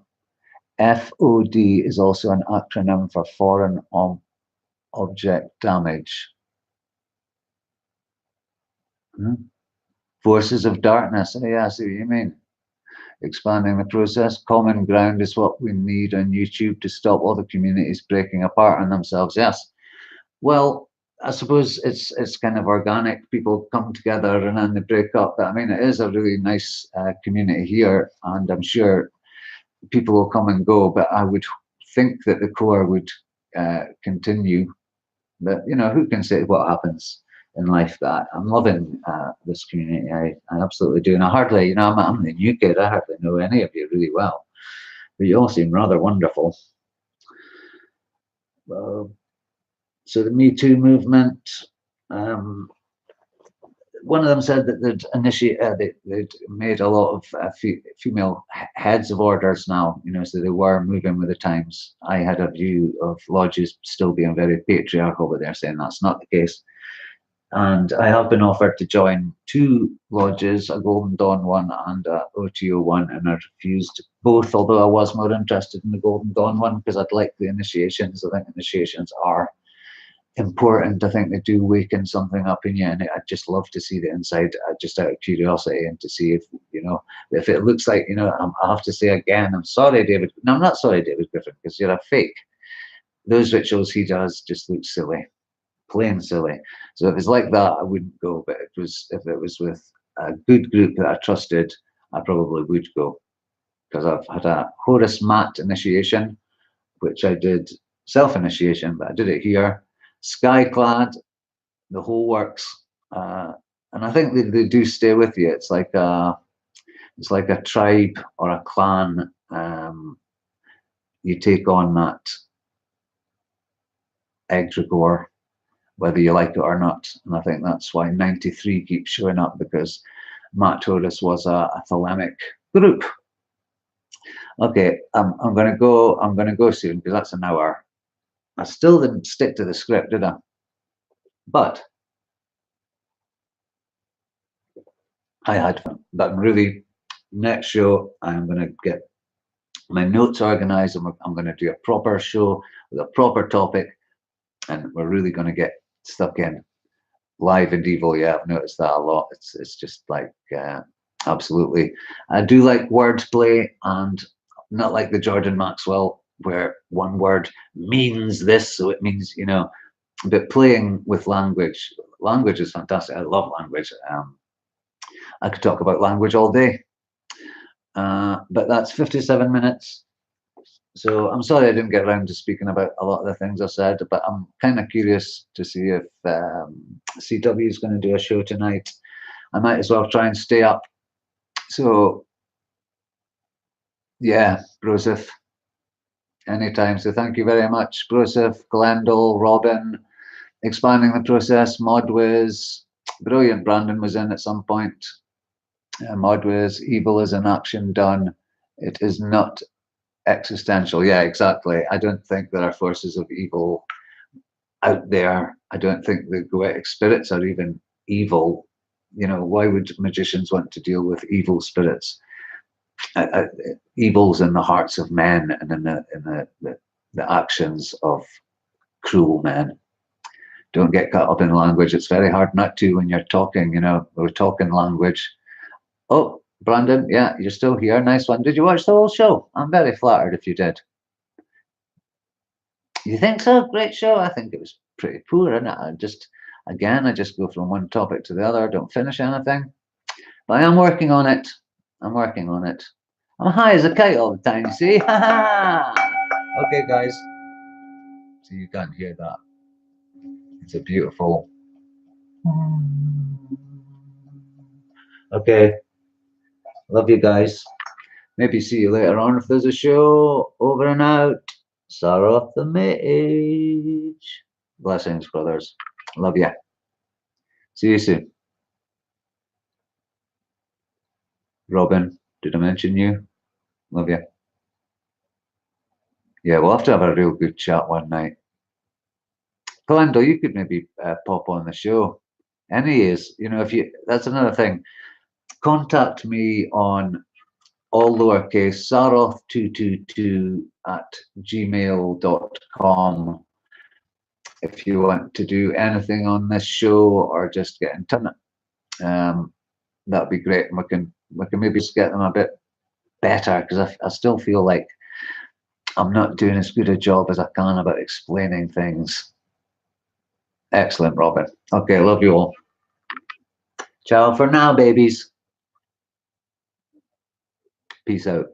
FOD is also an acronym for foreign object damage. Forces of darkness. Oh, yeah, I see what you mean. Expanding the process. Common ground is what we need on YouTube to stop all the communities breaking apart on themselves. Yes. Well, I suppose it's kind of organic. People come together and then they break up. But I mean, it is a really nice community here, and I'm sure people will come and go. But I would think that the core would continue. But you know, who can say what happens in life? That I'm loving this community. I absolutely do, and I hardly, you know, I'm the new kid. I hardly know any of you really well, but you all seem rather wonderful. So the Me Too movement. One of them said that they'd made a lot of female heads of orders now, so they were moving with the times. I had a view of lodges still being very patriarchal, but they're saying that's not the case. And I have been offered to join 2 lodges, a Golden Dawn one and a OTO one, and I refused both, although I was more interested in the Golden Dawn one because I'd like the initiations. I think initiations are important. I think they do waken something up in you, and I'd just love to see the inside, just out of curiosity, and to see if it looks like, I have to say again, I'm sorry, David. No, I'm not sorry, David Griffin, because you're a fake. Those rituals he does just look silly, plain silly. So if it's like that, I wouldn't go. But if it was with a good group that I trusted, I probably would go, because I've had a Horus Mat initiation, which I did self-initiation, but I did it here. Skyclad, the whole works, and I think they do stay with you. It's like a tribe or a clan. You take on that egregore, whether you like it or not, and I think that's why 93 keeps showing up, because Matt Horus was a Thelemic group. Okay, I'm gonna go soon because that's an hour. I still didn't stick to the script, did I? But I had fun. But really, next show, I'm going to get my notes organized, and I'm going to do a proper show with a proper topic, and we're really going to get stuck in. Live and evil, yeah, I've noticed that a lot. It's just like absolutely. I do like wordplay, and not like the Jordan Maxwell, where one word means this, so it means, but playing with language. Language is fantastic. I love language. I could talk about language all day, but that's 57 minutes. So I'm sorry I didn't get around to speaking about a lot of the things I said, but I'm kind of curious to see if CW is going to do a show tonight. I might as well try and stay up. So yeah, Broseph, anytime. So thank you very much, Broseph, Glendale, Robin, Expanding the Process, Modwiz, brilliant. Brandon was in at some point. Modwiz, evil is an action done. It is not existential. Yeah, exactly. I don't think there are forces of evil out there. I don't think the goetic spirits are even evil. Why would magicians want to deal with evil spirits? Evil's in the hearts of men and in the actions of cruel men. Don't get caught up in language. It's very hard not to when you're talking. We're talking language. Oh, Brandon, yeah, you're still here. Nice one. Did you watch the whole show? I'm very flattered if you did. You think so? Great show. I think it was pretty poor, isn't it? I just go from one topic to the other. Don't finish anything. But I am working on it. I'm working on it. I'm high as a kite all the time, see? Okay, guys. So you can't hear that. It's a beautiful... Okay. Love you guys. Maybe see you later on if there's a show. Over and out. Saroth the Mage. Blessings, brothers. Love ya. See you soon. Robin, did I mention you? Love ya. Yeah, we'll have to have a real good chat one night. Glendale, you could maybe pop on the show. Any is, that's another thing. Contact me on all lowercase saroth222@gmail.com if you want to do anything on this show or just get in touch. That'd be great. And we can maybe just get them a bit better, because I still feel like I'm not doing as good a job as I can about explaining things. Excellent, Robin. Okay, love you all. Ciao for now, babies. Peace out.